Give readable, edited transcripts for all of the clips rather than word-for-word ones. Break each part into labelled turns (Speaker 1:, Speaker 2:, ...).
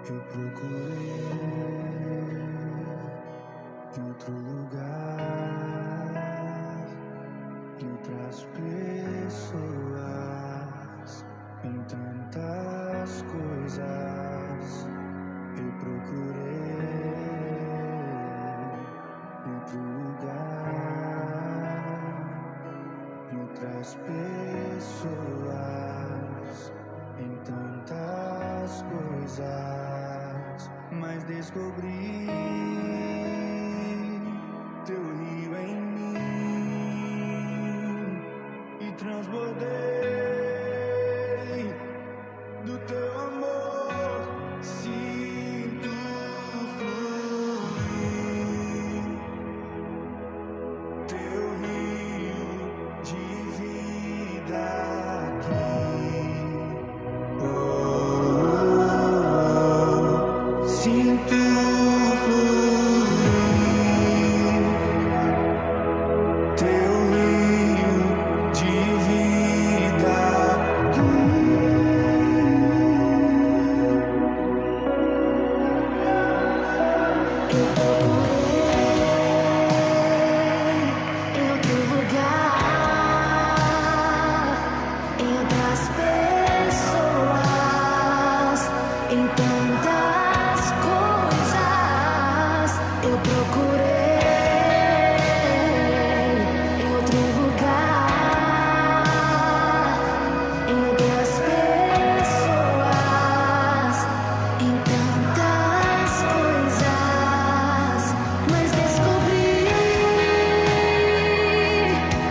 Speaker 1: Eu procurei em outro lugar, em outras pessoas, em tantas coisas. Eu procurei em outro lugar, em outras pessoas, em tantas coisas, mas descobri teu rio em mim e transbordei do teu amor. Sinto fluir teu rio de vida aqui. Sinto fluir teu rio de vida aqui.
Speaker 2: Eu procurei em outro lugar, em outras pessoas, em tantas coisas. Eu procurei em outro lugar, em outras pessoas, em tantas coisas, mas descobri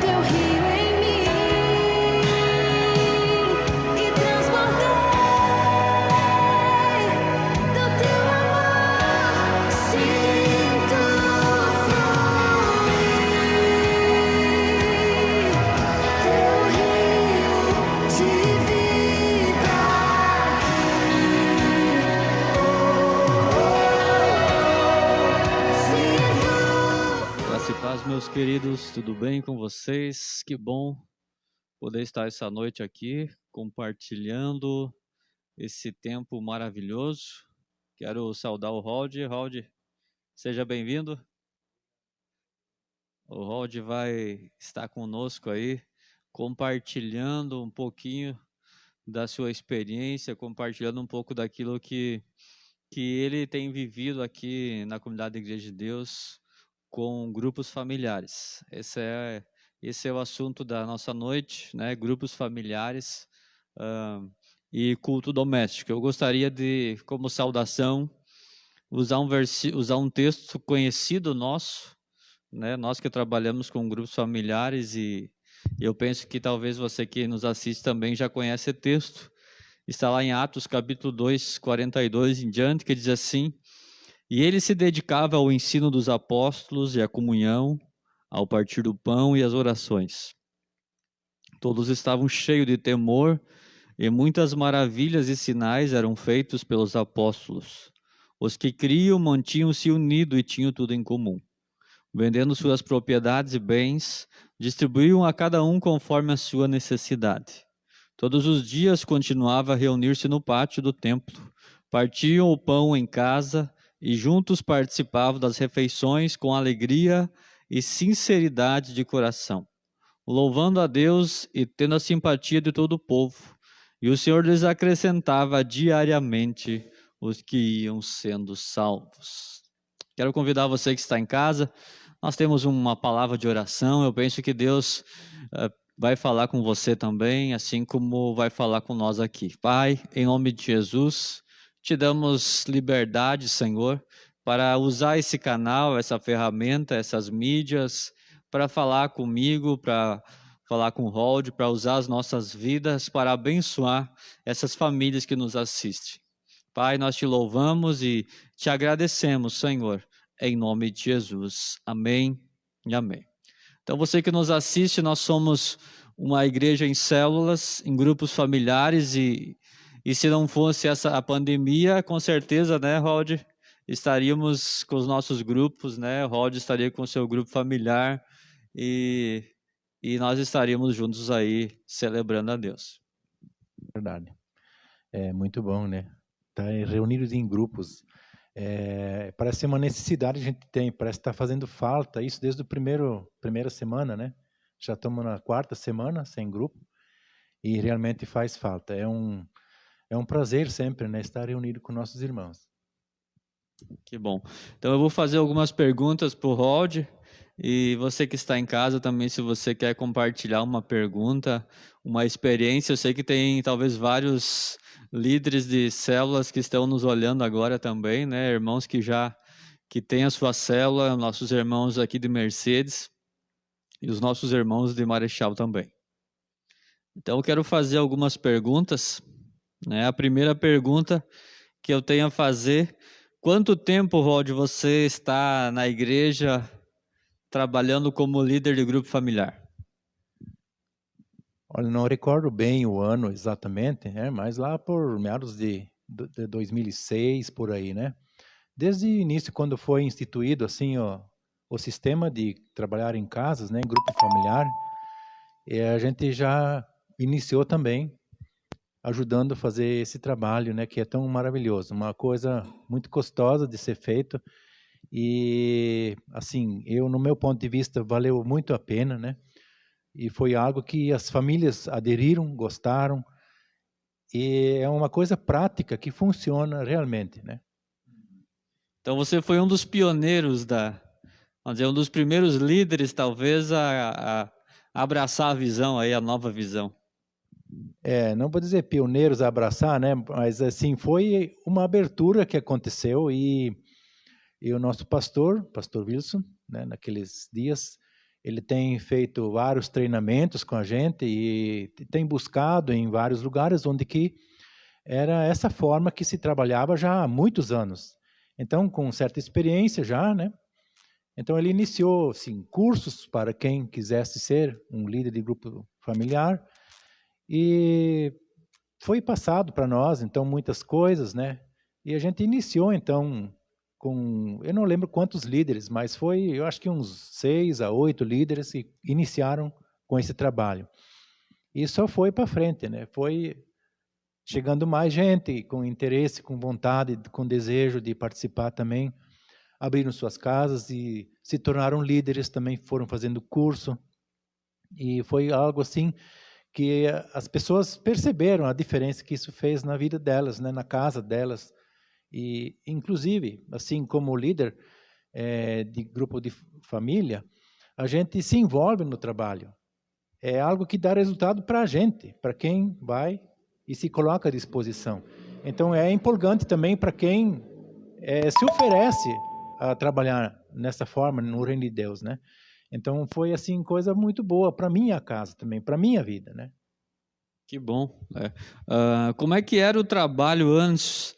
Speaker 2: teu rio em mim e transbordei do teu amor. Sinto
Speaker 3: Graça e paz, meus queridos, tudo bem com vocês? Que bom poder estar essa noite aqui compartilhando esse tempo maravilhoso. Quero saudar o Rod. Rod, seja bem-vindo. O Rod vai estar conosco aí, compartilhando um pouquinho da sua experiência, compartilhando um pouco daquilo que ele tem vivido aqui na comunidade da Igreja de Deus com grupos familiares. Esse é o assunto da nossa noite, né? Grupos familiares e culto doméstico. Eu gostaria de, como saudação, usar um texto conhecido nosso, né? Nós que trabalhamos com grupos familiares, e eu penso que talvez você que nos assiste também já conhece esse texto. Está lá em Atos capítulo 2, 42 em diante, que diz assim: e ele se dedicava ao ensino dos apóstolos e à comunhão, ao partir do pão e às orações. Todos estavam cheios de temor, e muitas maravilhas e sinais eram feitos pelos apóstolos. Os que criam mantinham-se unidos e tinham tudo em comum. Vendendo suas propriedades e bens, distribuíam a cada um conforme a sua necessidade. Todos os dias continuava a reunir-se no pátio do templo, partiam o pão em casa e juntos participavam das refeições com alegria e sinceridade de coração, louvando a Deus e tendo a simpatia de todo o povo. E o Senhor lhes acrescentava diariamente os que iam sendo salvos. Quero convidar você que está em casa. Nós temos uma palavra de oração. Eu penso que Deus vai falar com você também, assim como vai falar com nós aqui. Pai, em nome de Jesus, te damos liberdade, Senhor, para usar esse canal, essa ferramenta, essas mídias, para falar comigo, para falar com o Rod, para usar as nossas vidas, para abençoar essas famílias que nos assistem. Pai, nós te louvamos e te agradecemos, Senhor, em nome de Jesus. Amém e amém. Então, você que nos assiste, nós somos uma igreja em células, em grupos familiares, e E se não fosse a pandemia, com certeza, né, Rod, estaríamos com os nossos grupos, né? O Rod estaria com o seu grupo familiar e, e nós estaríamos juntos aí celebrando a Deus.
Speaker 4: Verdade. É muito bom, né? Tá reunidos em grupos. Parece ser uma necessidade que a gente tem, parece que está fazendo falta isso desde a primeira semana, né? Já estamos na 4ª semana sem grupo e realmente faz falta. É um prazer sempre, né, estar reunido com nossos irmãos.
Speaker 3: Que bom. Então eu vou fazer algumas perguntas para o Rod e você que está em casa também, se você quer compartilhar uma pergunta, uma experiência, eu sei que tem talvez vários líderes de células que estão nos olhando agora também, né? Irmãos que têm a sua célula, nossos irmãos aqui de Mercedes e os nossos irmãos de Marechal também. Então eu quero fazer algumas perguntas, né? A primeira pergunta que eu tenho a fazer: quanto tempo, Rod, você está na igreja trabalhando como líder de grupo familiar?
Speaker 4: Olha, não recordo bem o ano exatamente, mas lá por meados de 2006, por aí, né? Desde o início, quando foi instituído assim o sistema de trabalhar em casas, né, em grupo familiar, a gente já iniciou também ajudando a fazer esse trabalho, né, que é tão maravilhoso, uma coisa muito gostosa de ser feito e assim, no meu ponto de vista, valeu muito a pena, né? E foi algo que as famílias aderiram, gostaram e é uma coisa prática que funciona realmente, né?
Speaker 3: Então você foi um dos pioneiros vamos dizer, um dos primeiros líderes, talvez, a abraçar a visão aí, a nova visão.
Speaker 4: Não vou dizer pioneiros a abraçar, né? Mas assim, foi uma abertura que aconteceu e o nosso pastor Wilson, né, naqueles dias, ele tem feito vários treinamentos com a gente e tem buscado em vários lugares onde que era essa forma que se trabalhava já há muitos anos. Então, com certa experiência já, né? Então, ele iniciou assim, cursos para quem quisesse ser um líder de grupo familiar e foi passado para nós, então, muitas coisas, né? E a gente iniciou, então, eu não lembro quantos líderes, mas eu acho que uns 6 a 8 líderes que iniciaram com esse trabalho. E só foi para frente, né? Foi chegando mais gente com interesse, com vontade, com desejo de participar também, abriram suas casas e se tornaram líderes também, foram fazendo curso. E foi algo assim que as pessoas perceberam a diferença que isso fez na vida delas, né? Na casa delas. E, inclusive, assim como líder de grupo de família, a gente se envolve no trabalho. É algo que dá resultado para a gente, para quem vai e se coloca à disposição. Então, é empolgante também para quem se oferece a trabalhar nessa forma no reino de Deus, né? Então, foi assim coisa muito boa para minha casa também, para minha vida, né?
Speaker 3: Que bom. Como é que era o trabalho antes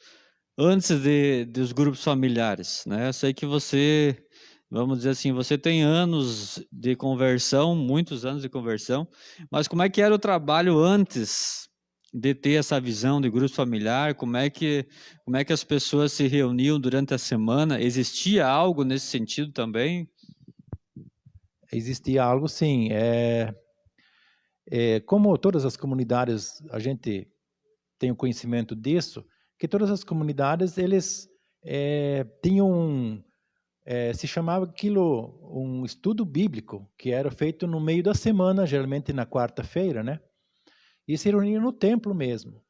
Speaker 3: dos grupos familiares, né? Eu sei que você, vamos dizer assim, você tem anos de conversão, muitos anos de conversão, mas como é que era o trabalho antes de ter essa visão de grupo familiar? Como é que as pessoas se reuniam durante a semana? Existia algo nesse sentido também?
Speaker 4: Existia algo, sim. Como todas as comunidades, a gente tem o conhecimento disso, que todas as comunidades, eles tinham, se chamava aquilo um estudo bíblico, que era feito no meio da semana, geralmente na quarta-feira, né? E se reuniam no templo mesmo.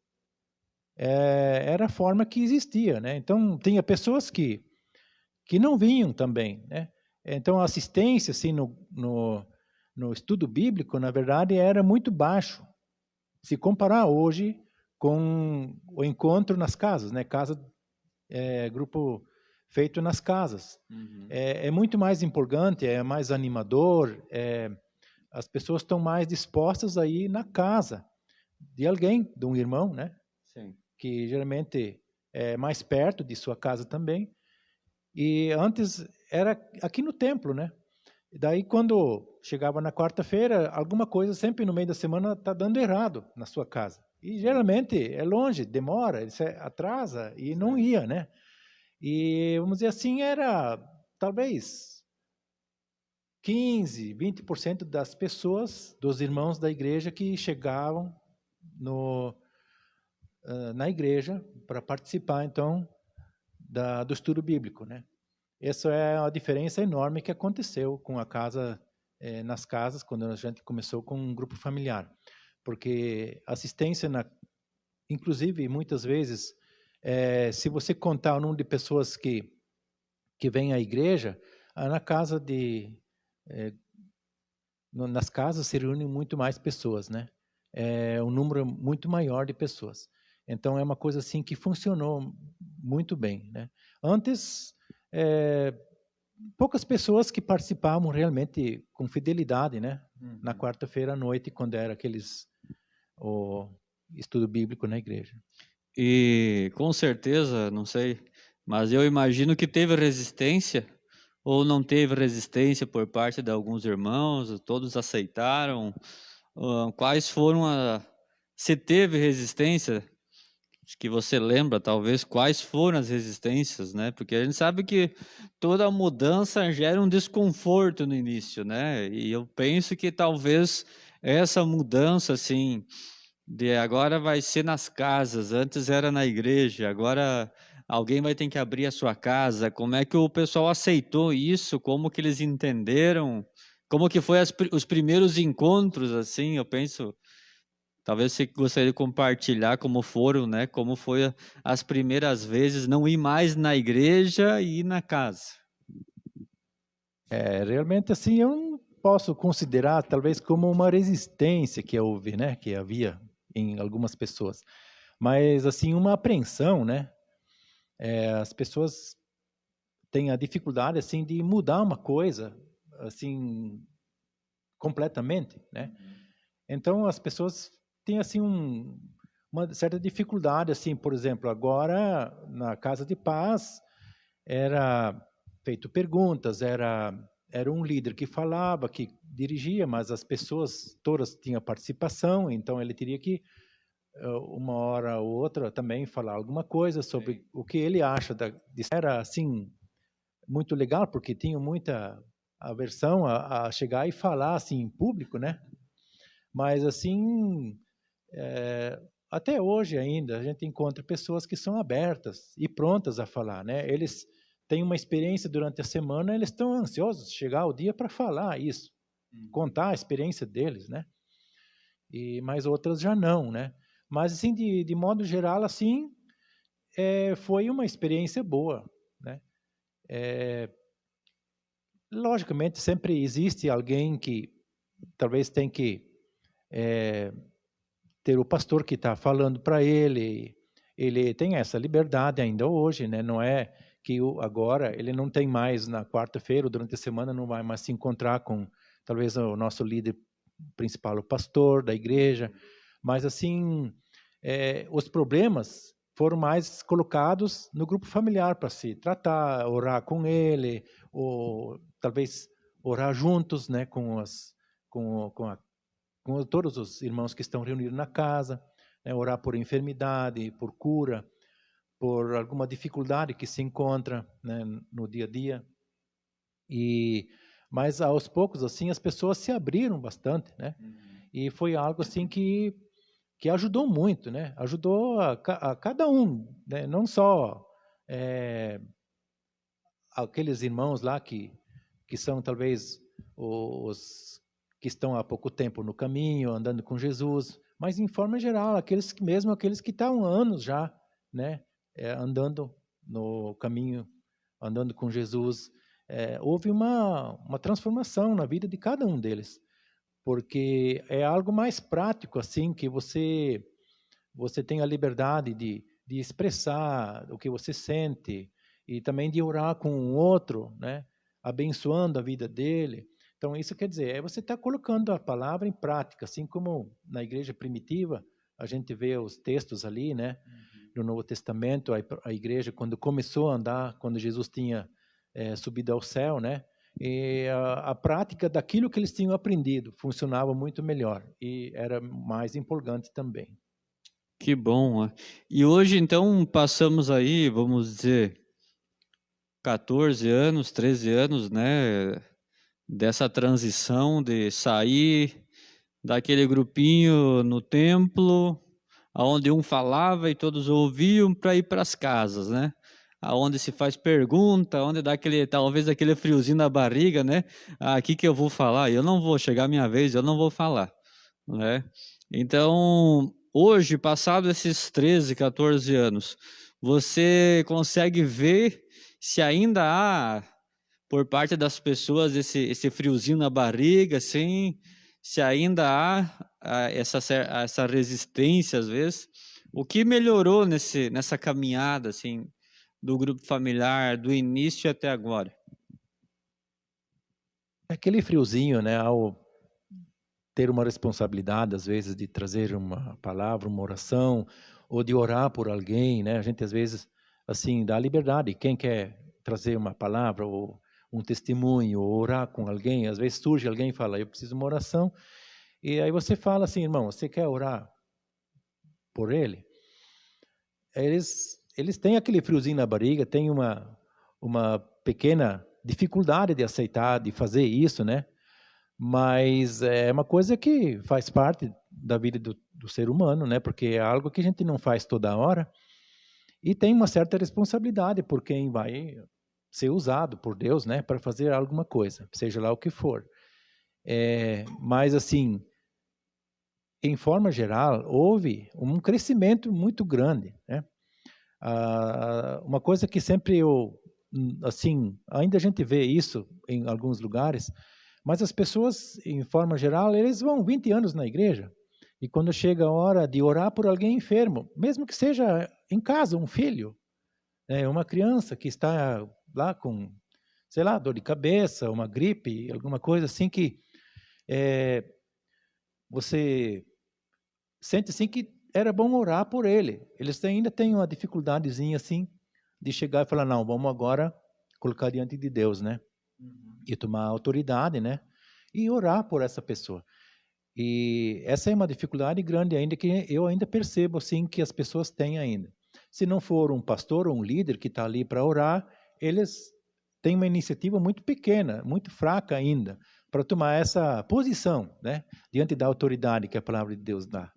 Speaker 4: Era a forma que existia, né? Então, tinha pessoas que não vinham também, né? Então, a assistência, assim, no estudo bíblico, na verdade, era muito baixo. Se comparar hoje com o encontro nas casas, né? Grupo feito nas casas.
Speaker 3: Uhum.
Speaker 4: É muito mais empolgante, é mais animador, as pessoas estão mais dispostas a ir na casa de alguém, de um irmão, né?
Speaker 3: Sim.
Speaker 4: Que geralmente é mais perto de sua casa também. E antes era aqui no templo, né? E daí, quando chegava na quarta-feira, alguma coisa sempre no meio da semana está dando errado na sua casa. E geralmente é longe, demora, ele se atrasa e não ia, né? E vamos dizer assim, era talvez 15, 20% das pessoas, dos irmãos da igreja que chegavam na igreja para participar, então, do estudo bíblico, né? Essa é a diferença enorme que aconteceu com a casa, nas casas, quando a gente começou com um grupo familiar. Porque assistência, inclusive, muitas vezes, se você contar o número de pessoas que vêm à igreja, na casa nas casas se reúnem muito mais pessoas, né? É um número muito maior de pessoas. Então, é uma coisa assim que funcionou muito bem, né? Antes, poucas pessoas que participavam realmente com fidelidade, né? Na quarta-feira à noite, quando era o estudo bíblico na igreja.
Speaker 3: E com certeza, não sei, mas eu imagino que teve resistência ou não teve resistência por parte de alguns irmãos, todos aceitaram. Quais foram se teve resistência, que você lembra, talvez, quais foram as resistências, né? Porque a gente sabe que toda mudança gera um desconforto no início, né? E eu penso que talvez essa mudança, assim, de agora vai ser nas casas, antes era na igreja, agora alguém vai ter que abrir a sua casa. Como é que o pessoal aceitou isso? Como que eles entenderam? Como que foi os primeiros encontros, assim, eu penso. Talvez você gostaria de compartilhar como foram, né? Como foi as primeiras vezes não ir mais na igreja e ir na casa.
Speaker 4: Realmente assim, eu não posso considerar talvez como uma resistência que houve, né? Que havia em algumas pessoas, mas assim uma apreensão, né? As pessoas têm a dificuldade assim de mudar uma coisa assim completamente, né? Então as pessoas têm assim uma certa dificuldade assim, por exemplo, agora na Casa de Paz era feito perguntas, era um líder que falava, que dirigia, mas as pessoas todas tinham participação, então ele teria que uma hora ou outra também falar alguma coisa sobre o que ele acha disso. Era assim muito legal porque tinha muita aversão a chegar e falar assim em público, né? Mas assim, até hoje ainda a gente encontra pessoas que são abertas e prontas a falar, né? Eles têm uma experiência durante a semana, eles estão ansiosos de chegar ao dia para falar isso, contar a experiência deles, né? Mas outras já não, né? Mas assim, de modo geral, assim, foi uma experiência boa, né? Logicamente, sempre existe alguém que talvez tem que ter o pastor que está falando para ele. Ele tem essa liberdade ainda hoje, né? Não é que agora ele não tem mais na quarta-feira ou durante a semana não vai mais se encontrar com talvez o nosso líder principal, o pastor da igreja, mas assim os problemas foram mais colocados no grupo familiar para se tratar, orar com ele, ou talvez orar juntos, né, com todos os irmãos que estão reunidos na casa, né, orar por enfermidade, por cura, por alguma dificuldade que se encontra, né, no dia a dia. Mas aos poucos assim as pessoas se abriram bastante, né? E foi algo assim que ajudou muito, né? Ajudou a cada um, né? Não só aqueles irmãos lá que são talvez os que estão há pouco tempo no caminho, andando com Jesus, mas em forma geral, aqueles que estão há anos já, né? Andando no caminho, andando com Jesus. Houve uma transformação na vida de cada um deles, porque é algo mais prático, assim, que você tem a liberdade de expressar o que você sente e também de orar com o outro, né? Abençoando a vida dele. Então, isso quer dizer, você está colocando a palavra em prática, assim como na igreja primitiva, a gente vê os textos ali, né? No Novo Testamento, a igreja, quando começou a andar, quando Jesus tinha subido ao céu, né? E a prática daquilo que eles tinham aprendido funcionava muito melhor e era mais empolgante também.
Speaker 3: Que bom. E hoje, então, passamos aí, vamos dizer, 14 anos, 13 anos, né, dessa transição de sair daquele grupinho no templo, aonde um falava e todos ouviam, para ir para as casas, né? Aonde se faz pergunta, onde dá aquele, talvez aquele friozinho na barriga, né? Ah, aqui que eu vou falar, eu não vou chegar a minha vez, eu não vou falar, né? Então, hoje, passado esses 13, 14 anos, você consegue ver se ainda há, por parte das pessoas, esse friozinho na barriga, assim, se ainda há essa resistência, às vezes. O que melhorou nessa caminhada, assim, do grupo familiar, do início até agora?
Speaker 4: Aquele friozinho, né, ao ter uma responsabilidade, às vezes, de trazer uma palavra, uma oração, ou de orar por alguém, né? A gente, às vezes, assim, dá liberdade. Quem quer trazer uma palavra, ou um testemunho, ou orar com alguém, às vezes surge alguém e fala, eu preciso de uma oração. E aí você fala assim, irmão, você quer orar por ele? Eles têm aquele friozinho na barriga, têm uma pequena dificuldade de aceitar, de fazer isso, né? Mas é uma coisa que faz parte da vida do ser humano, né? Porque é algo que a gente não faz toda hora e tem uma certa responsabilidade por quem vai ser usado por Deus, né? Para fazer alguma coisa, seja lá o que for. Mas assim, em forma geral, houve um crescimento muito grande, né? Uma coisa que sempre assim, ainda a gente vê isso em alguns lugares, mas as pessoas, em forma geral, eles vão 20 anos na igreja. E quando chega a hora de orar por alguém enfermo, mesmo que seja em casa, um filho, uma criança que está lá com, sei lá, dor de cabeça, uma gripe, alguma coisa assim que você sente assim que era bom orar por ele. Eles ainda têm uma dificuldadezinha assim de chegar e falar, não, vamos agora colocar diante de Deus, né? E tomar autoridade, né? E orar por essa pessoa. E essa é uma dificuldade grande ainda que eu ainda percebo assim que as pessoas têm ainda. Se não for um pastor ou um líder que está ali para orar, eles têm uma iniciativa muito pequena, muito fraca ainda, para tomar essa posição, né? Diante da autoridade que a palavra de Deus dá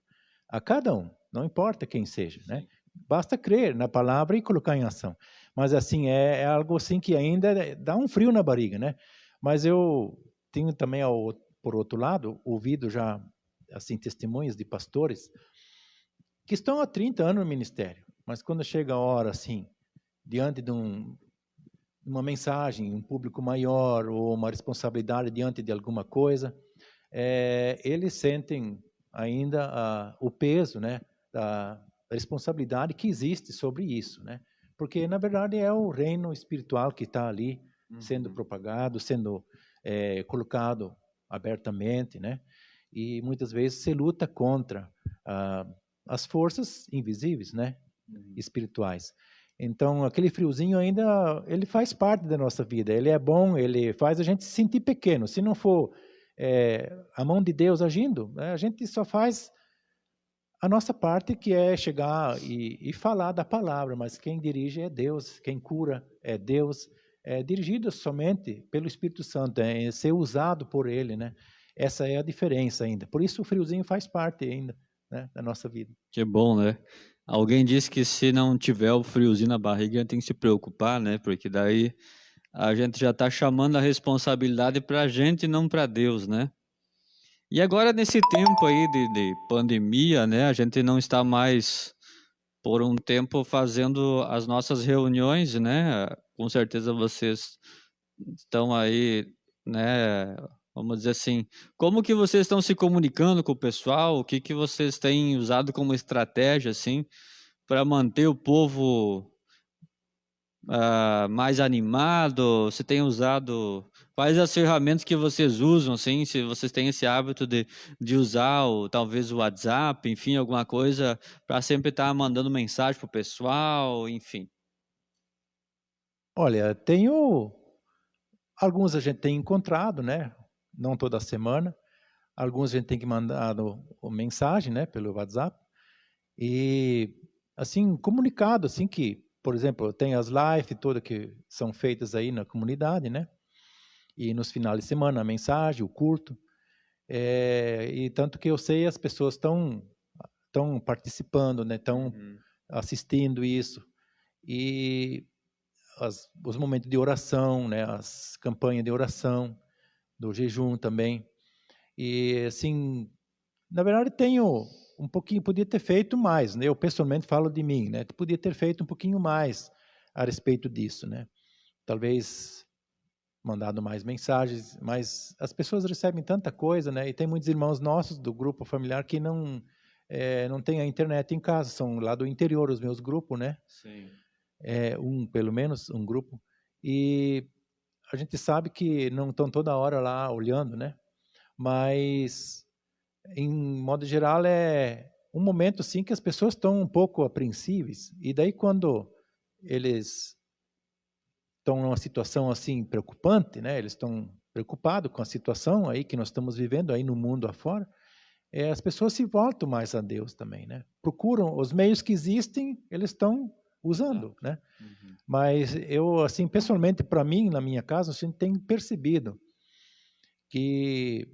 Speaker 4: a cada um, não importa quem seja, né? Basta crer na palavra e colocar em ação. Mas assim, é algo assim que ainda dá um frio na barriga, né? Mas eu tenho também, por outro lado, ouvido já assim testemunhos de pastores que estão há 30 anos no ministério, mas quando chega a hora, assim, diante de uma mensagem, um público maior ou uma responsabilidade diante de alguma coisa, eles sentem ainda o peso, né, da responsabilidade que existe sobre isso, né? Porque, na verdade, é o reino espiritual que está ali sendo propagado, sendo colocado abertamente, né? E muitas vezes se luta contra as forças invisíveis, né? Espirituais. Então, aquele friozinho ainda, ele faz parte da nossa vida. Ele é bom, ele faz a gente se sentir pequeno. Se não for a mão de Deus agindo, a gente só faz a nossa parte, que é chegar e falar da palavra, mas quem dirige é Deus, quem cura é Deus, é dirigido somente pelo Espírito Santo, é ser usado por Ele, né? Essa é a diferença ainda. Por isso o friozinho faz parte ainda, né, da nossa vida.
Speaker 3: Que bom, né? Alguém disse que se não tiver o friozinho na barriga, tem que se preocupar, né? Porque daí a gente já está chamando a responsabilidade para a gente e não para Deus, né? E agora, nesse tempo aí de pandemia, né? A gente não está mais, por um tempo, fazendo as nossas reuniões, né? Com certeza vocês estão aí, né? Vamos dizer assim, como que vocês estão se comunicando com o pessoal? O que vocês têm usado como estratégia, assim, para manter o povo mais animado? Você tem usado... Quais as ferramentas que vocês usam, assim, se vocês têm esse hábito de usar talvez o WhatsApp, enfim, alguma coisa, para sempre estar mandando mensagem para o pessoal, enfim.
Speaker 4: Olha, alguns a gente tem encontrado, né? Não toda semana. Alguns a gente tem que mandar mensagem, né, pelo WhatsApp. E, assim, comunicado, assim, que, por exemplo, tem as lives todas que são feitas aí na comunidade, né? E nos finais de semana, a mensagem, o culto. E tanto que eu sei, as pessoas estão participando, né? Estão assistindo isso. E os momentos de oração, né? As campanhas de oração, do jejum também. E, assim, na verdade, tenho um pouquinho, podia ter feito mais, né? Eu pessoalmente falo de mim, né? Podia ter feito um pouquinho mais a respeito disso, né? Talvez mandado mais mensagens, mas as pessoas recebem tanta coisa, né? E tem muitos irmãos nossos do grupo familiar que não tem a internet em casa, são lá do interior os meus grupos, né?
Speaker 3: Sim.
Speaker 4: Pelo menos um grupo. E a gente sabe que não estão toda hora lá olhando, né? Mas em modo geral é um momento assim que as pessoas estão um pouco apreensíveis, e daí quando eles estão numa situação assim preocupante, né? Eles estão preocupados com a situação aí que nós estamos vivendo aí no mundo afora. As pessoas se voltam mais a Deus também, né? Procuram os meios que existem, eles estão usando, né? Mas eu, assim, pessoalmente, para mim, na minha casa, a gente tem percebido que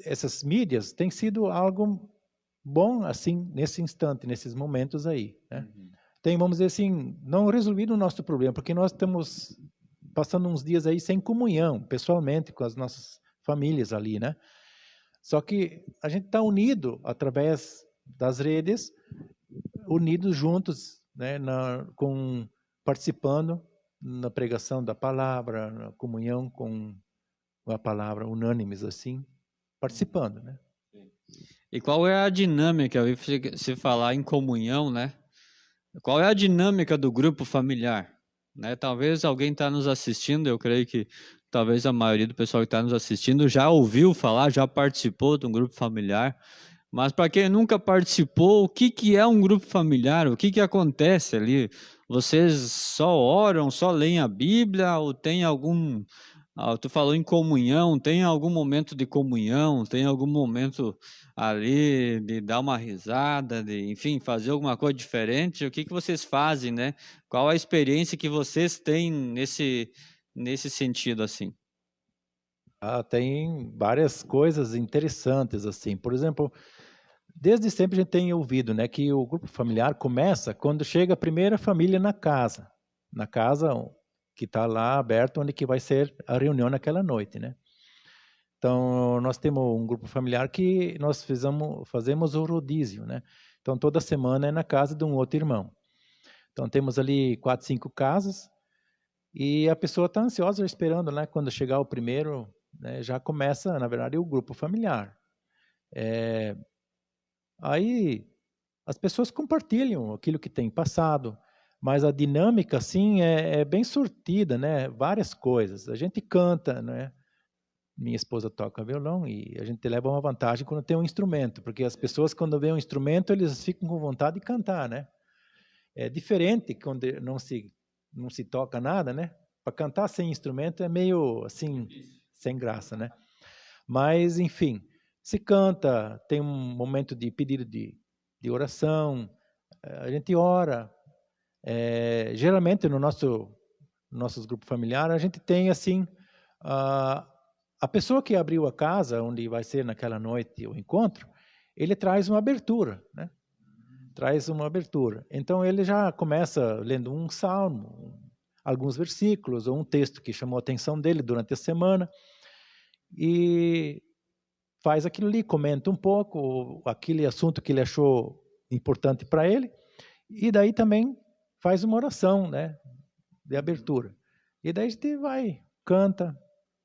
Speaker 4: essas mídias têm sido algo bom, assim, nesse instante, nesses momentos aí, né? Tem, vamos dizer assim, não resolvido o nosso problema, porque nós estamos passando uns dias aí sem comunhão, pessoalmente, com as nossas famílias ali, né? Só que a gente está unido através das redes, unidos juntos, né? Participando na pregação da palavra, na comunhão com a palavra, unânimes assim, participando, né?
Speaker 3: E qual é a dinâmica, eu vi você falar em comunhão, né? Qual é a dinâmica do grupo familiar? Né? Talvez alguém está nos assistindo, eu creio que talvez a maioria do pessoal que está nos assistindo já ouviu falar, já participou de um grupo familiar, mas para quem nunca participou, o que é um grupo familiar? O que acontece ali? Vocês só oram, só leem a Bíblia, ou tem algum... tu falou em comunhão, tem algum momento de comunhão, tem algum momento ali de dar uma risada, de, enfim, fazer alguma coisa diferente? O que vocês fazem, né? Qual a experiência que vocês têm nesse sentido, assim?
Speaker 4: Tem várias coisas interessantes, assim. Por exemplo, desde sempre a gente tem ouvido, né, que o grupo familiar começa quando chega a primeira família na casa que está lá aberto, onde que vai ser a reunião naquela noite, né? Então, nós temos um grupo familiar que nós fazemos o rodízio, né? Então, toda semana é na casa de um outro irmão. Então, temos ali 4, 5 casas, e a pessoa está ansiosa esperando, né? Quando chegar o primeiro, né, já começa, na verdade, o grupo familiar. Aí, as pessoas compartilham aquilo que tem passado, mas a dinâmica, assim, é bem surtida, né? Várias coisas. A gente canta, né? Minha esposa toca violão e a gente leva uma vantagem quando tem um instrumento, porque as pessoas, quando vêem um instrumento, eles ficam com vontade de cantar, né? É diferente quando não se toca nada, né? Para cantar sem instrumento é meio, assim, sem graça, né? Mas, enfim, se canta, tem um momento de pedido de oração, a gente ora. Geralmente, no nossos grupos familiares, a gente tem, assim, a pessoa que abriu a casa, onde vai ser naquela noite o encontro, ele traz uma abertura, né? Traz uma abertura. Então, ele já começa lendo um salmo, alguns versículos, ou um texto que chamou a atenção dele durante a semana, e faz aquilo ali, comenta um pouco, aquele assunto que ele achou importante para ele, e daí também faz uma oração, né, de abertura. E daí a gente vai, canta,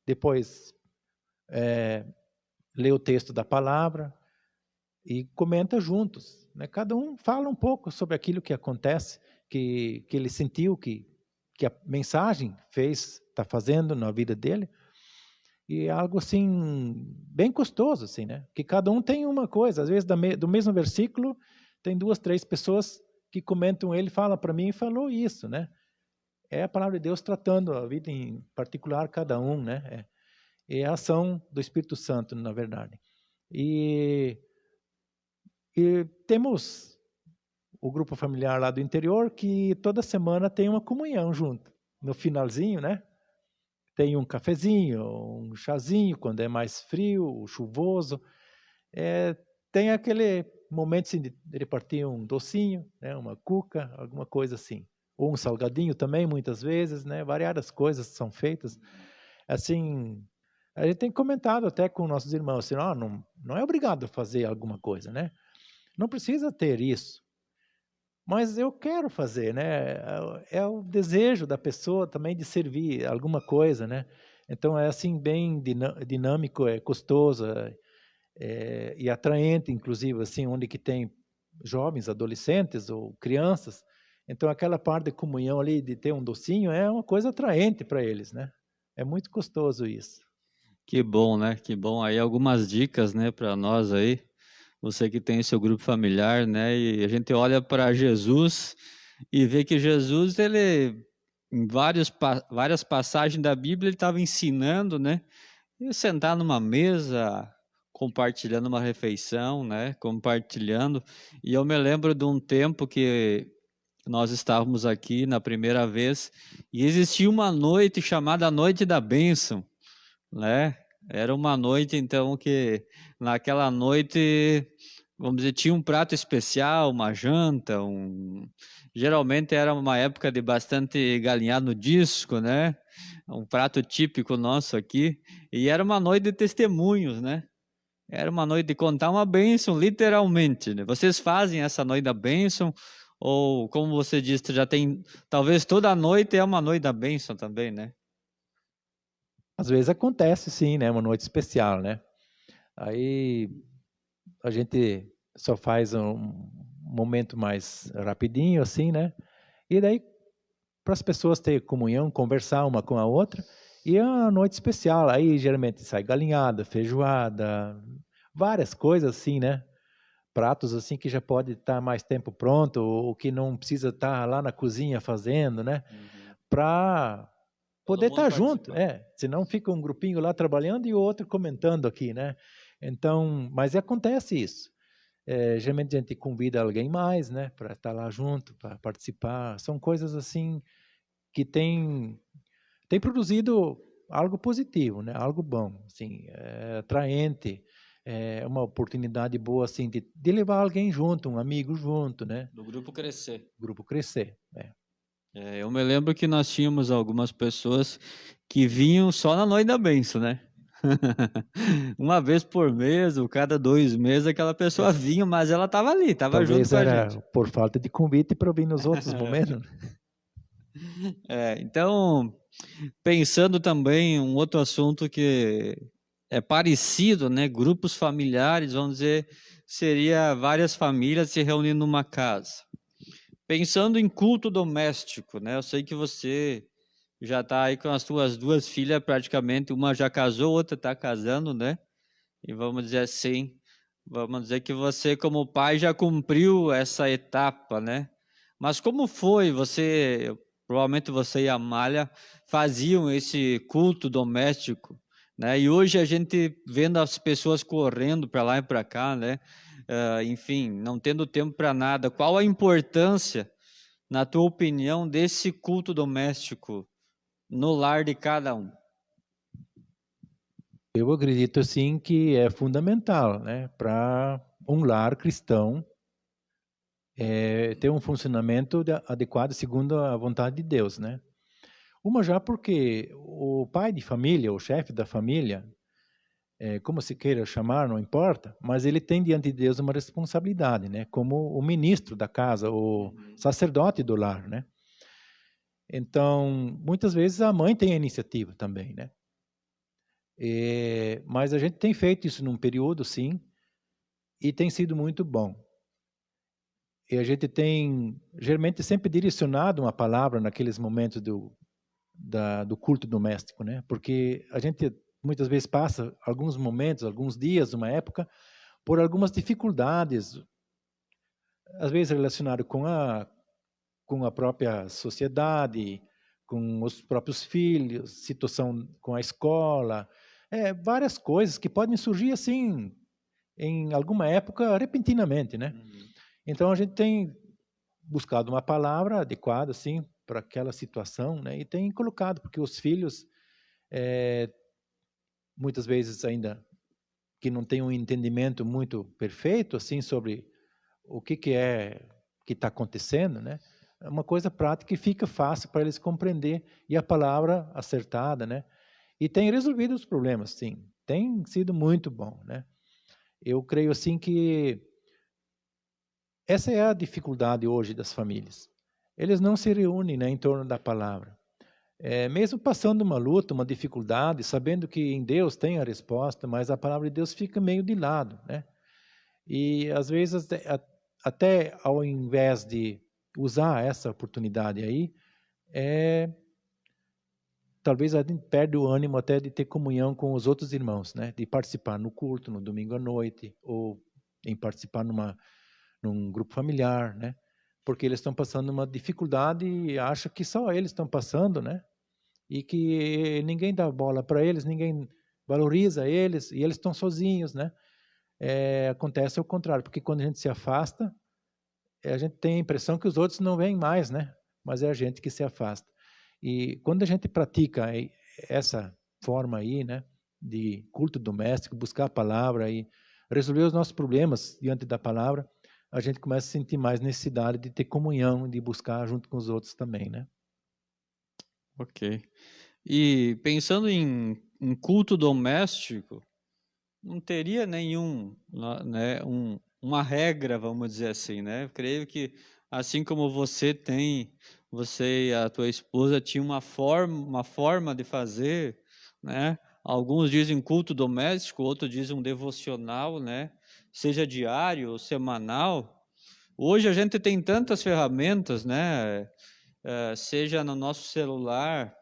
Speaker 4: depois lê o texto da palavra e comenta juntos, né? Cada um fala um pouco sobre aquilo que acontece, que ele sentiu, que a mensagem está fazendo na vida dele. E é algo assim, bem gostoso, assim, né? Que cada um tem uma coisa. Às vezes, do mesmo versículo, tem 2, 3 pessoas que comentam ele, fala para mim e falou isso, né? É a palavra de Deus tratando a vida em particular, cada um, né? É a ação do Espírito Santo, na verdade. E E temos o grupo familiar lá do interior que toda semana tem uma comunhão junto. No finalzinho, né? Tem um cafezinho, um chazinho, quando é mais frio, chuvoso. Tem aquele momento assim, de repartir um docinho, né? Uma cuca, alguma coisa assim. Ou um salgadinho também, muitas vezes, né? Variadas coisas são feitas. Assim, a gente tem comentado até com nossos irmãos, assim, não é obrigado a fazer alguma coisa, né? Não precisa ter isso. Mas eu quero fazer, né? É o desejo da pessoa também de servir alguma coisa, né? Então é assim bem dinâmico, é gostoso e atraente, inclusive assim, onde que tem jovens, adolescentes ou crianças. Então aquela parte de comunhão ali, de ter um docinho, é uma coisa atraente para eles, né? É muito gostoso isso.
Speaker 3: Que bom, né? Que bom. Aí algumas dicas, né, para nós aí. Você que tem seu grupo familiar, né? E a gente olha para Jesus e vê que Jesus, ele, em várias passagens da Bíblia, ele estava ensinando, né? E sentar numa mesa, compartilhando uma refeição, né? Compartilhando. E eu me lembro de um tempo que nós estávamos aqui na primeira vez e existia uma noite chamada Noite da Bênção, né? Era uma noite, então, que naquela noite, vamos dizer, tinha um prato especial, uma janta, geralmente era uma época de bastante galinhado no disco, né? Um prato típico nosso aqui, e era uma noite de testemunhos, né? Era uma noite de contar uma bênção, literalmente, né? Vocês fazem essa noite da bênção, ou como você disse, já tem, talvez toda noite é uma noite da bênção também, né?
Speaker 4: Às vezes acontece sim, né? Uma noite especial, né? Aí a gente só faz um momento mais rapidinho, assim, né? E daí, para as pessoas terem comunhão, conversar uma com a outra, e é uma noite especial. Aí geralmente sai galinhada, feijoada, várias coisas assim, né? Pratos assim que já pode estar mais tempo pronto, ou que não precisa estar lá na cozinha fazendo, né? Para poder
Speaker 3: Todo mundo
Speaker 4: estar junto,
Speaker 3: participa.
Speaker 4: senão fica um grupinho lá trabalhando e o outro comentando aqui, né? Então, mas acontece isso. Geralmente a gente convida alguém mais, né, para estar lá junto, para participar. São coisas assim que tem produzido algo positivo, né? Algo bom, assim, atraente, é uma oportunidade boa assim de levar alguém junto, um amigo junto, né?
Speaker 3: Do grupo crescer.
Speaker 4: O grupo crescer.
Speaker 3: Eu me lembro que nós tínhamos algumas pessoas que vinham só na noite da bênção, né? Uma vez por mês, ou cada 2 meses, aquela pessoa vinha, mas ela estava ali, estava junto
Speaker 4: Talvez
Speaker 3: com a
Speaker 4: era
Speaker 3: gente.
Speaker 4: por falta de convite para vir nos outros momentos.
Speaker 3: Então, pensando também um outro assunto que é parecido, né? Grupos familiares, vamos dizer, seria várias famílias se reunindo numa casa. Pensando em culto doméstico, né? Eu sei que você já está aí com as suas 2 filhas praticamente, uma já casou, outra está casando, né? E vamos dizer assim, vamos dizer que você como pai já cumpriu essa etapa, né? Mas como foi? Provavelmente você e a Amália faziam esse culto doméstico, né? E hoje a gente vendo as pessoas correndo para lá e para cá, né? Enfim, não tendo tempo para nada. Qual a importância, na tua opinião, desse culto doméstico no lar de cada um?
Speaker 4: Eu acredito sim que é fundamental, né, para um lar cristão ter um funcionamento adequado segundo a vontade de Deus, né? Uma já porque o pai de família, o chefe da família, como se queira chamar, não importa, mas ele tem diante de Deus uma responsabilidade, né? Como o ministro da casa, o sacerdote do lar, né? Então, muitas vezes a mãe tem a iniciativa também, né? Mas a gente tem feito isso num período, sim, e tem sido muito bom. E a gente tem, geralmente, sempre direcionado uma palavra naqueles momentos do culto doméstico, né? Porque a gente muitas vezes passa alguns momentos, alguns dias, uma época, por algumas dificuldades, às vezes relacionado com a própria sociedade, com os próprios filhos, situação com a escola, várias coisas que podem surgir assim, em alguma época repentinamente, né? Então a gente tem buscado uma palavra adequada assim para aquela situação, né? E tem colocado, porque os filhos muitas vezes ainda que não têm um entendimento muito perfeito assim sobre o que é que está acontecendo, né? É uma coisa prática e fica fácil para eles compreender e a palavra acertada, né? E tem resolvido os problemas, sim. Tem sido muito bom, né? Eu creio assim que essa é a dificuldade hoje das famílias. Eles não se reúnem, né, em torno da palavra. Mesmo passando uma luta, uma dificuldade, sabendo que em Deus tem a resposta, mas a palavra de Deus fica meio de lado, né? E às vezes até ao invés de usar essa oportunidade aí, talvez a gente perde o ânimo até de ter comunhão com os outros irmãos, né? De participar no culto, no domingo à noite, ou em participar num grupo familiar, né? Porque eles estão passando uma dificuldade e acham que só eles estão passando, né? E que ninguém dá bola para eles, ninguém valoriza eles, e eles estão sozinhos, né? Acontece o contrário, porque quando a gente se afasta, a gente tem a impressão que os outros não vêm mais, né? Mas é a gente que se afasta. E quando a gente pratica essa forma aí, né, de culto doméstico, buscar a palavra e resolver os nossos problemas diante da palavra, a gente começa a sentir mais necessidade de ter comunhão, de buscar junto com os outros também, né?
Speaker 3: Ok. E pensando em culto doméstico, não teria nenhum, né, uma regra, vamos dizer assim, né? Eu creio que assim como você e a tua esposa tinham uma forma de fazer, né? Alguns dizem culto doméstico, outros dizem um devocional, né? Seja diário ou semanal. Hoje a gente tem tantas ferramentas, né? Seja no nosso celular,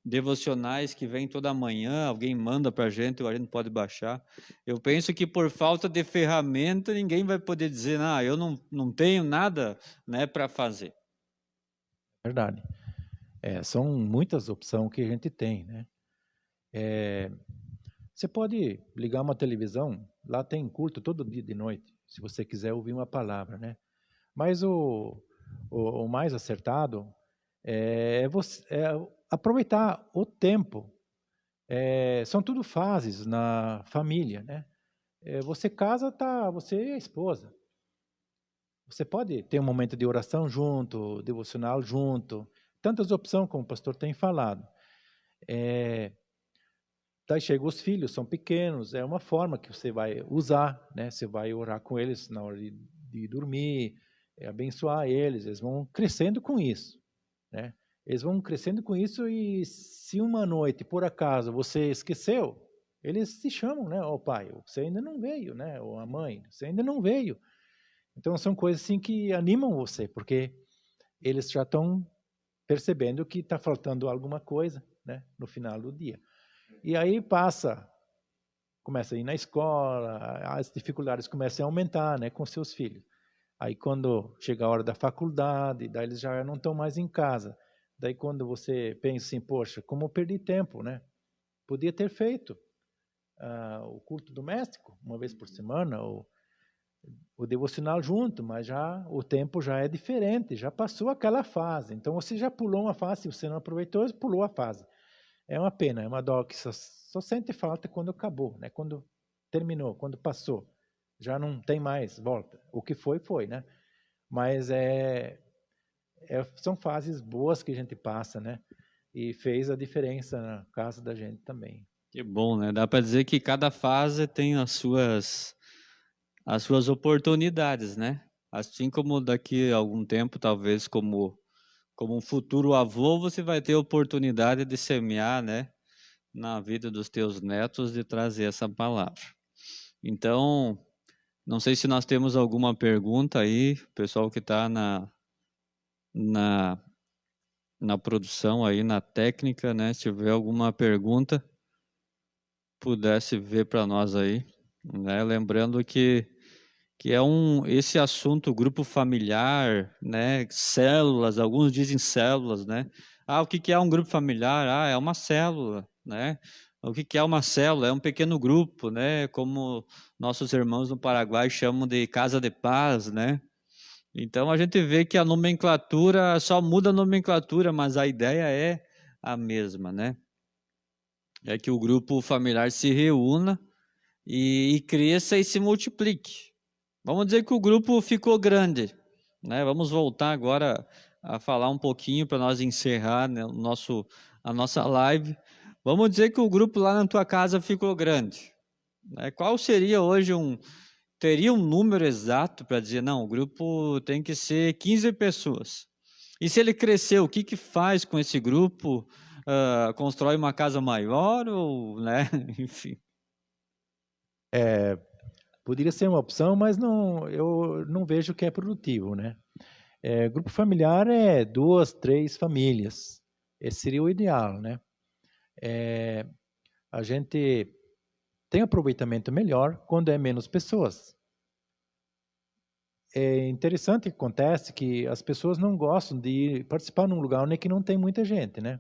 Speaker 3: devocionais que vêm toda manhã, alguém manda para a gente pode baixar. Eu penso que por falta de ferramenta, ninguém vai poder dizer, eu não tenho nada, né, para fazer.
Speaker 4: Verdade. São muitas opções que a gente tem, né? Você pode ligar uma televisão, lá tem culto todo dia de noite, se você quiser ouvir uma palavra, né? Mas o mais acertado é aproveitar o tempo. São tudo fases na família, né? Você casa, você e a esposa. Você pode ter um momento de oração junto, devocional junto, tantas opções como o pastor tem falado. Daí chegam os filhos, são pequenos, é uma forma que você vai usar, né? Você vai orar com eles na hora de dormir, abençoar eles vão crescendo com isso, né? Eles vão crescendo com isso e se uma noite, por acaso, você esqueceu, eles te chamam, né? Ó, pai, você ainda não veio, né? Ou a mãe, você ainda não veio. Então são coisas assim que animam você, porque eles já estão percebendo que está faltando alguma coisa, né? No final do dia. E aí começa a ir na escola, as dificuldades começam a aumentar, né? Com seus filhos. Aí quando chega a hora da faculdade, daí eles já não estão mais em casa. Daí quando você pensa assim, poxa, como eu perdi tempo, né? Podia ter feito o culto doméstico, uma vez por semana, ou o devocional junto, mas o tempo já é diferente, já passou aquela fase. Então você já pulou uma fase, se você não aproveitou, pulou a fase. É uma pena, é uma dó que só sente falta quando acabou, né? Quando terminou, quando passou. Já não tem mais volta. O que foi, né? Mas são fases boas que a gente passa, né? E fez a diferença na casa da gente também.
Speaker 3: Que bom, né? Dá para dizer que cada fase tem as suas oportunidades, né? Assim como daqui a algum tempo, talvez como um futuro avô, você vai ter a oportunidade de semear, né, na vida dos teus netos, de trazer essa palavra. Então, não sei se nós temos alguma pergunta aí, pessoal que está na produção aí, na técnica, né? Se tiver alguma pergunta, pudesse ver para nós aí, né? Lembrando que esse assunto, grupo familiar, né? Células, alguns dizem células, né? O que é um grupo familiar? É uma célula, né? O que que é uma célula? É um pequeno grupo, né? Como nossos irmãos no Paraguai chamam de casa de paz, né? Então a gente vê que a nomenclatura só muda a nomenclatura, mas a ideia é a mesma, né? É que o grupo familiar se reúna e cresça e se multiplique. Vamos dizer que o grupo ficou grande, né? Vamos voltar agora a falar um pouquinho para nós encerrar, né, a nossa live. Vamos dizer que o grupo lá na tua casa ficou grande, né? Qual seria hoje teria um número exato para dizer, não, o grupo tem que ser 15 pessoas. E se ele crescer, o que que faz com esse grupo? Constrói uma casa maior ou, né? Enfim.
Speaker 4: Poderia ser uma opção, mas não, eu não vejo que é produtivo, né? Grupo familiar é 2, 3 famílias. Esse seria o ideal, né? A gente tem aproveitamento melhor quando é menos pessoas. É interessante que acontece que as pessoas não gostam de participar num lugar onde que não tem muita gente, né?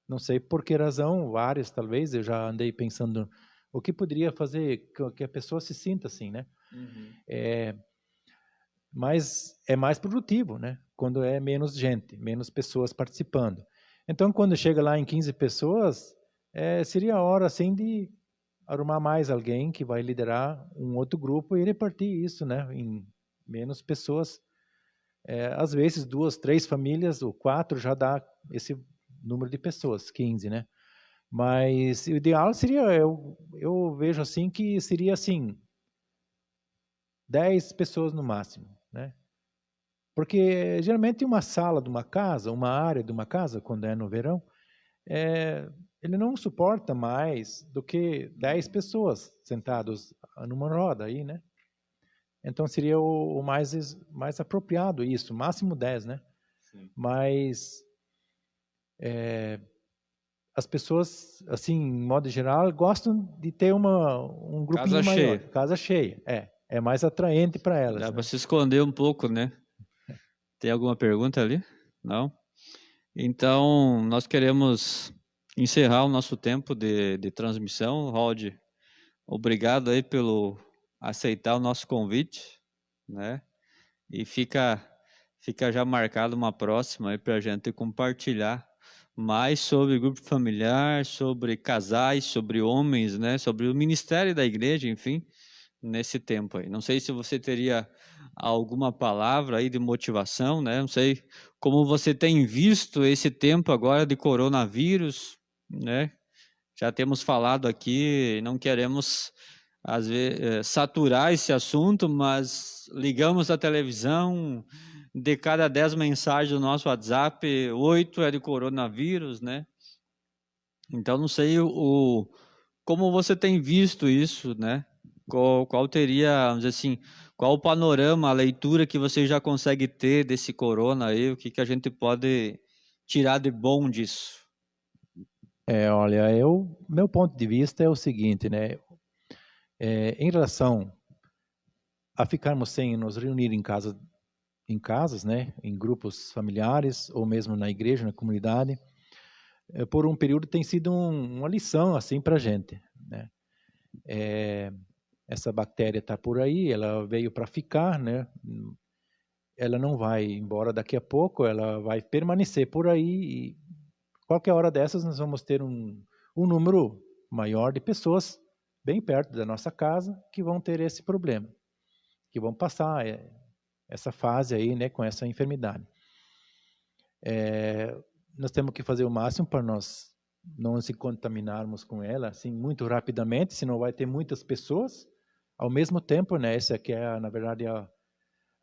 Speaker 4: Não sei por que razão, várias talvez, eu já andei pensando o que poderia fazer que a pessoa se sinta assim, né? Mas é mais produtivo, né? Quando é menos gente, menos pessoas participando. Então, quando chega lá em 15 pessoas, seria a hora, assim, de arrumar mais alguém que vai liderar um outro grupo e repartir isso, né? Em menos pessoas. Às vezes, 2, 3 famílias ou 4 já dá esse número de pessoas, 15, né? Mas o ideal seria, eu vejo assim, que seria assim, 10 pessoas no máximo, né? Porque geralmente uma sala de uma casa, uma área de uma casa, quando é no verão, ele não suporta mais do que 10 pessoas sentadas numa roda aí, né? Então seria o mais apropriado isso, máximo 10, né?
Speaker 3: Sim.
Speaker 4: Mas as pessoas, assim, em modo geral, gostam de ter um grupinho
Speaker 3: Casa
Speaker 4: maior.
Speaker 3: cheia.
Speaker 4: Casa cheia, é mais atraente para elas.
Speaker 3: Dá
Speaker 4: Né?
Speaker 3: para se esconder um pouco, né? Tem alguma pergunta ali? Não? Então, nós queremos encerrar o nosso tempo de transmissão. Rod, obrigado aí pelo aceitar o nosso convite, né? E fica já marcado uma próxima aí para a gente compartilhar mais sobre grupo familiar, sobre casais, sobre homens, né? Sobre o ministério da igreja, enfim, nesse tempo aí. Não sei se você teria alguma palavra aí de motivação, né? Não sei como você tem visto esse tempo agora de coronavírus, né? Já temos falado aqui, não queremos às vezes saturar esse assunto, mas ligamos a televisão, de cada 10 mensagens do nosso WhatsApp, 8 é de coronavírus, né? Então não sei como você tem visto isso, né? Qual teria, vamos dizer assim, qual o panorama, a leitura que você já consegue ter desse corona aí, o que que a gente pode tirar de bom disso?
Speaker 4: Olha, meu ponto de vista é o seguinte, né? Em relação a ficarmos sem nos reunir em casas, né? Em grupos familiares ou mesmo na igreja, na comunidade, por um período tem sido uma lição assim para a gente, né? Essa bactéria está por aí, ela veio para ficar, né? Ela não vai embora daqui a pouco, ela vai permanecer por aí e qualquer hora dessas nós vamos ter um número maior de pessoas bem perto da nossa casa que vão ter esse problema, que vão passar essa fase aí, né, com essa enfermidade. Nós temos que fazer o máximo para nós não se contaminarmos com ela assim muito rapidamente, senão vai ter muitas pessoas ao mesmo tempo, né? Essa que é, na verdade,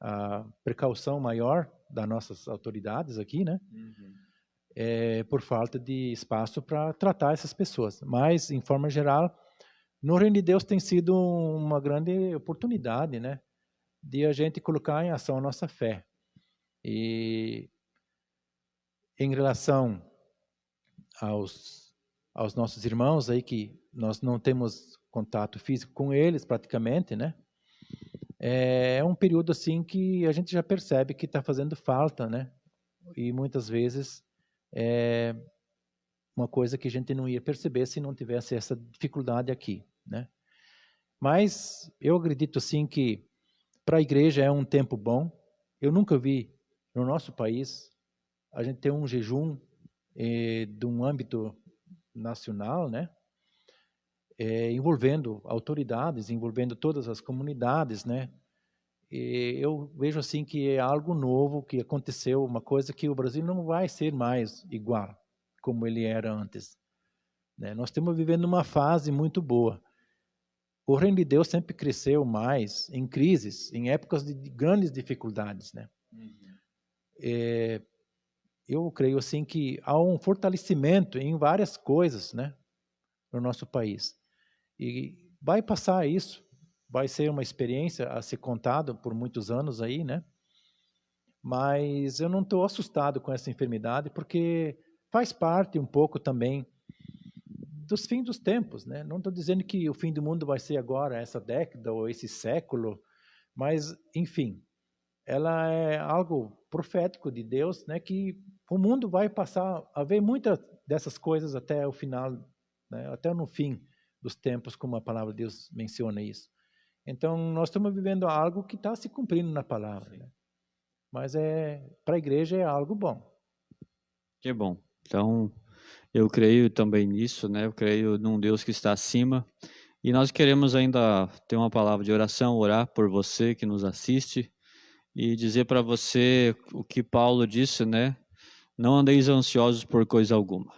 Speaker 4: a precaução maior das nossas autoridades aqui, né? Por falta de espaço para tratar essas pessoas. Mas, em forma geral, no Reino de Deus tem sido uma grande oportunidade, né? De a gente colocar em ação a nossa fé. E em relação aos nossos irmãos aí, que nós não temos contato físico com eles praticamente, né? É um período assim que a gente já percebe que está fazendo falta, né? E muitas vezes uma coisa que a gente não ia perceber se não tivesse essa dificuldade aqui, né? Mas eu acredito sim que para a igreja é um tempo bom. Eu nunca vi no nosso país a gente ter um jejum de um âmbito nacional, né? Envolvendo autoridades, envolvendo todas as comunidades, né? E eu vejo assim que é algo novo que aconteceu, uma coisa que o Brasil não vai ser mais igual como ele era antes, né? Nós estamos vivendo uma fase muito boa. O reino de Deus sempre cresceu mais em crises, em épocas de grandes dificuldades, né? Eu creio assim que há um fortalecimento em várias coisas, né, no nosso país. E vai passar isso, vai ser uma experiência a ser contada por muitos anos aí, né? Mas eu não estou assustado com essa enfermidade, porque faz parte um pouco também dos fins dos tempos, né? Não estou dizendo que o fim do mundo vai ser agora, essa década ou esse século, mas, enfim, ela é algo profético de Deus, né? Que o mundo vai passar a ver muitas dessas coisas até o final, né? Até no fim dos tempos, como a palavra de Deus menciona isso. Então, nós estamos vivendo algo que está se cumprindo na palavra, né? Mas para a igreja é algo bom.
Speaker 3: Que bom. Então, eu creio também nisso, né? Eu creio num Deus que está acima. E nós queremos ainda ter uma palavra de oração, orar por você que nos assiste e dizer para você o que Paulo disse, né? Não andeis ansiosos por coisa alguma,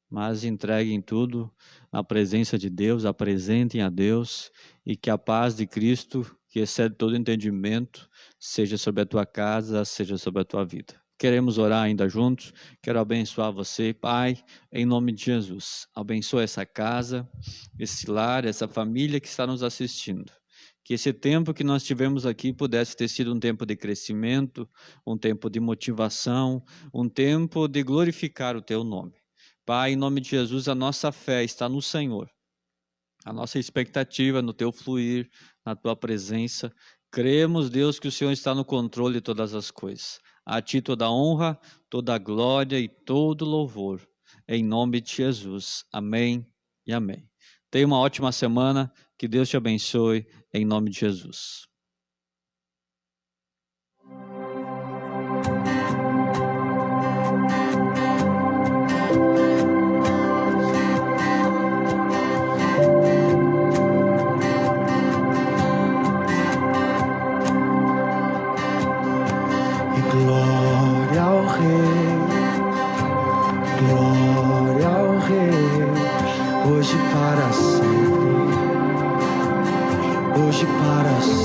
Speaker 3: mas entreguem tudo na presença de Deus, apresentem a Deus, e que a paz de Cristo, que excede todo entendimento, seja sobre a tua casa, seja sobre a tua vida. Queremos orar ainda juntos. Quero abençoar você, Pai, em nome de Jesus. Abençoa essa casa, esse lar, essa família que está nos assistindo. Que esse tempo que nós tivemos aqui pudesse ter sido um tempo de crescimento, um tempo de motivação, um tempo de glorificar o teu nome. Pai, em nome de Jesus, a nossa fé está no Senhor. A nossa expectativa no teu fluir, na tua presença. Cremos, Deus, que o Senhor está no controle de todas as coisas. A ti toda a honra, toda a glória e todo louvor. Em nome de Jesus. Amém e amém. Tenha uma ótima semana. Que Deus te abençoe. Em nome de Jesus.
Speaker 1: Glória ao Rei, glória ao Rei, hoje para sempre, hoje para sempre.